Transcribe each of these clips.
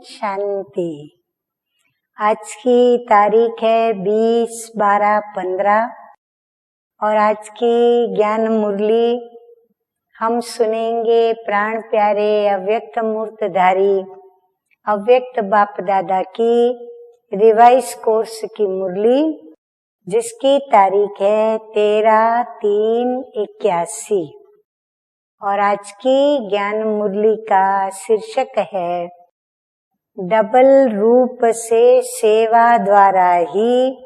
शांति। आज की तारीख है 20/12/15 और आज की ज्ञान मुरली हम सुनेंगे प्राण प्यारे अव्यक्त मूर्तधारी अव्यक्त बाप दादा की रिवाइज कोर्स की मुरली, जिसकी तारीख है 13/3/81 और आज की ज्ञान मुरली का शीर्षक है डबल रूप से सेवा द्वारा ही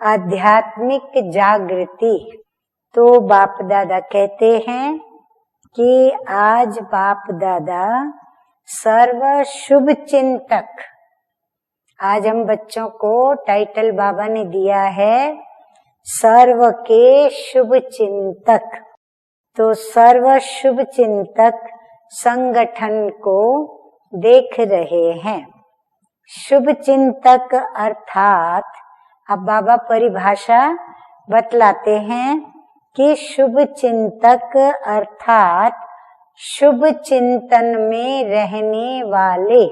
आध्यात्मिक जागृति। तो बाप दादा कहते हैं कि आज बाप दादा सर्व शुभ चिंतक, आज हम बच्चों को टाइटल बाबा ने दिया है सर्व के शुभ चिंतक। तो सर्व शुभ चिंतक संगठन को देख रहे हैं। शुभ चिंतक अर्थात अब बाबा परिभाषा बतलाते हैं कि शुभ चिंतक अर्थात शुभ चिंतन में रहने वाले।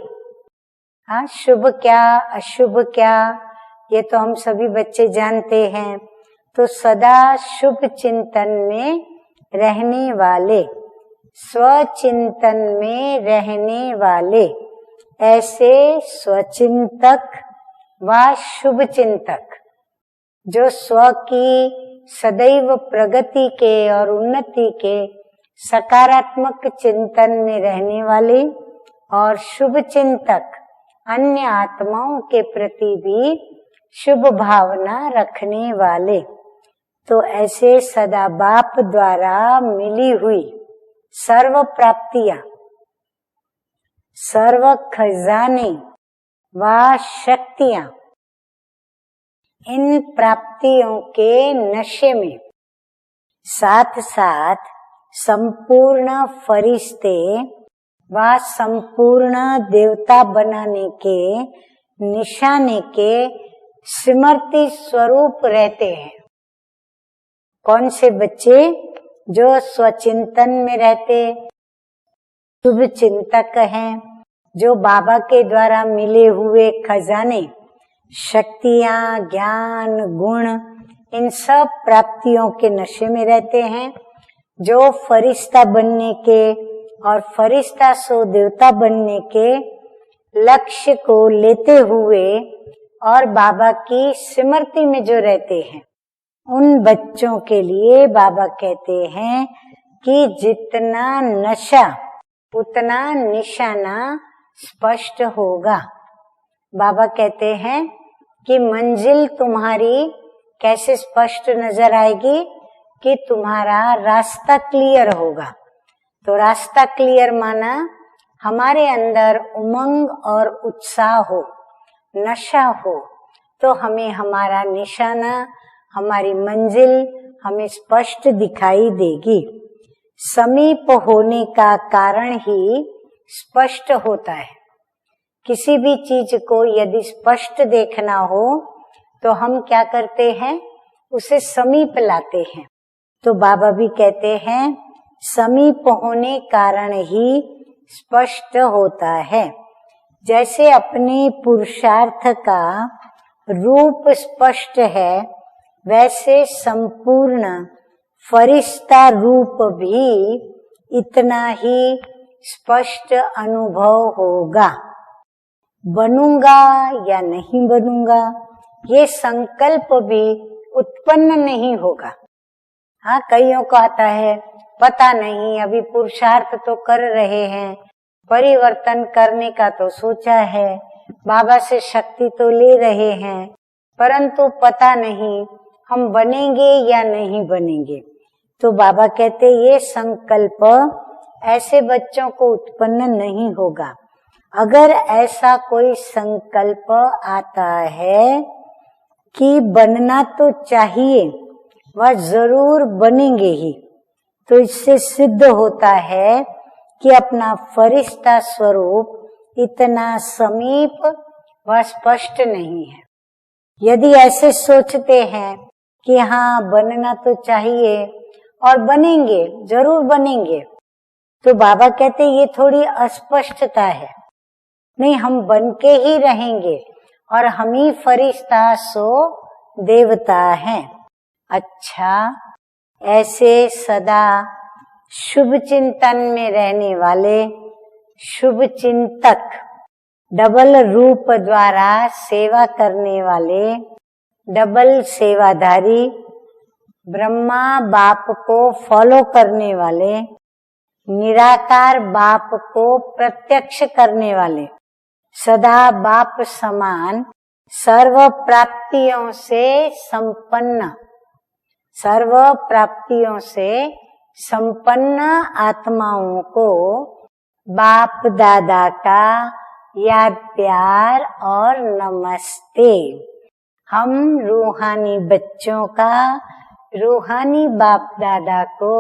हाँ, शुभ क्या अशुभ क्या ये तो हम सभी बच्चे जानते हैं। तो सदा शुभ चिंतन में रहने वाले, स्वचिंतन में रहने वाले, ऐसे स्वचिंतक व शुभ चिंतक जो स्व की सदैव प्रगति के और उन्नति के सकारात्मक चिंतन में रहने वाले और शुभ चिंतक अन्य आत्माओं के प्रति भी शुभ भावना रखने वाले। तो ऐसे सदा बाप द्वारा मिली हुई सर्व प्राप्तियां, सर्व खजाने व शक्तियां, इन प्राप्तियों के नशे में साथ साथ संपूर्ण फरिश्ते व संपूर्ण देवता बनाने के निशाने के स्मृति स्वरूप रहते हैं। कौन से बच्चे? जो स्वचिंतन में रहते शुभ चिंतक हैं, जो बाबा के द्वारा मिले हुए खजाने, शक्तियां, ज्ञान, गुण, इन सब प्राप्तियों के नशे में रहते हैं, जो फरिश्ता बनने के और फरिश्ता सो देवता बनने के लक्ष्य को लेते हुए और बाबा की स्मृति में जो रहते हैं, उन बच्चों के लिए बाबा कहते हैं कि जितना नशा उतना निशाना स्पष्ट होगा। बाबा कहते हैं कि मंजिल तुम्हारी कैसे स्पष्ट नजर आएगी कि तुम्हारा रास्ता क्लियर होगा। तो रास्ता क्लियर माना हमारे अंदर उमंग और उत्साह हो, नशा हो, तो हमें हमारा निशाना, हमारी मंजिल हमें स्पष्ट दिखाई देगी। समीप होने का कारण ही स्पष्ट होता है। किसी भी चीज को यदि स्पष्ट देखना हो तो हम क्या करते हैं? उसे समीप लाते हैं। तो बाबा भी कहते हैं समीप होने कारण ही स्पष्ट होता है। जैसे अपने पुरुषार्थ का रूप स्पष्ट है, वैसे संपूर्ण फरिश्ता रूप भी इतना ही स्पष्ट अनुभव होगा। बनूंगा या नहीं बनूंगा ये संकल्प भी उत्पन्न नहीं होगा। हाँ, कईयों को आता है पता नहीं, अभी पुरुषार्थ तो कर रहे हैं, परिवर्तन करने का तो सोचा है, बाबा से शक्ति तो ले रहे हैं, परंतु पता नहीं हम बनेंगे या नहीं बनेंगे। तो बाबा कहते ये संकल्प ऐसे बच्चों को उत्पन्न नहीं होगा। अगर ऐसा कोई संकल्प आता है कि बनना तो चाहिए, वह जरूर बनेंगे ही, तो इससे सिद्ध होता है कि अपना फरिश्ता स्वरूप इतना समीप व स्पष्ट नहीं है। यदि ऐसे सोचते हैं कि हाँ बनना तो चाहिए और बनेंगे, जरूर बनेंगे, तो बाबा कहते ये थोड़ी अस्पष्टता है। नहीं, हम बन के ही रहेंगे और हम ही फरिश्ता सो देवता हैं। अच्छा, ऐसे सदा शुभ चिंतन में रहने वाले शुभ चिंतक, डबल रूप द्वारा सेवा करने वाले डबल सेवाधारी, ब्रह्मा बाप को फॉलो करने वाले, निराकार बाप को प्रत्यक्ष करने वाले, सदा बाप समान सर्व प्राप्तियों से संपन्न, सर्व प्राप्तियों से संपन्न आत्माओं को बाप दादा का याद प्यार और नमस्ते। हम रूहानी बच्चों का रूहानी बाप दादा को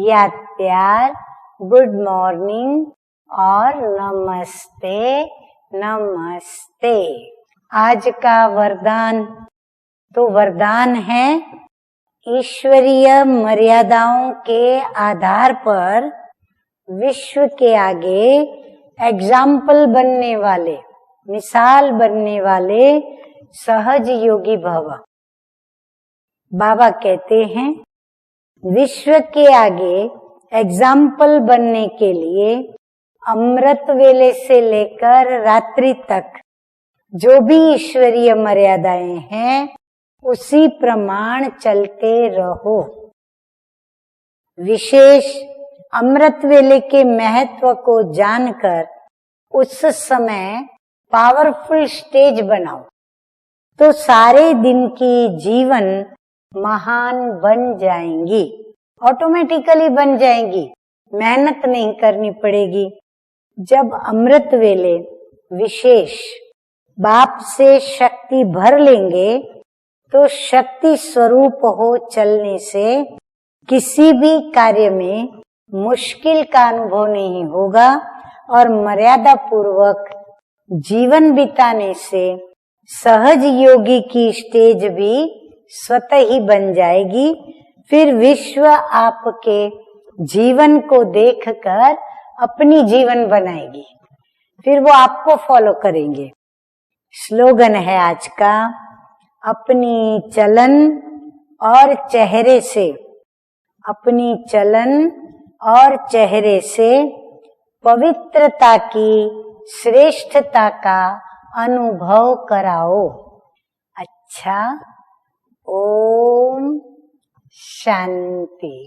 याद प्यार, गुड मॉर्निंग और नमस्ते नमस्ते। आज का वरदान तो वरदान है ईश्वरीय मर्यादाओं के आधार पर विश्व के आगे एग्जाम्पल बनने वाले, मिसाल बनने वाले सहज योगी भव। बाबा कहते हैं विश्व के आगे एग्जाम्पल बनने के लिए अमृत वेले से लेकर रात्रि तक जो भी ईश्वरीय मर्यादाएं हैं उसी प्रमाण चलते रहो। विशेष अमृत वेले के महत्व को जानकर उस समय पावरफुल स्टेज बनाओ तो सारे दिन की जीवन महान बन जाएंगी, ऑटोमेटिकली बन जाएंगी, मेहनत नहीं करनी पड़ेगी। जब अमृत वेले विशेष बाप से शक्ति भर लेंगे तो शक्ति स्वरूप हो चलने से किसी भी कार्य में मुश्किल का अनुभव नहीं होगा और मर्यादा पूर्वक जीवन बिताने से सहज योगी की स्टेज भी स्वतः ही बन जाएगी। फिर विश्व आपके जीवन को देखकर अपनी जीवन बनाएगी, फिर वो आपको फॉलो करेंगे। स्लोगन है आज का, अपनी चलन और चेहरे से, अपनी चलन और चेहरे से पवित्रता की श्रेष्ठता का अनुभव कराओ। अच्छा, ओम शांति।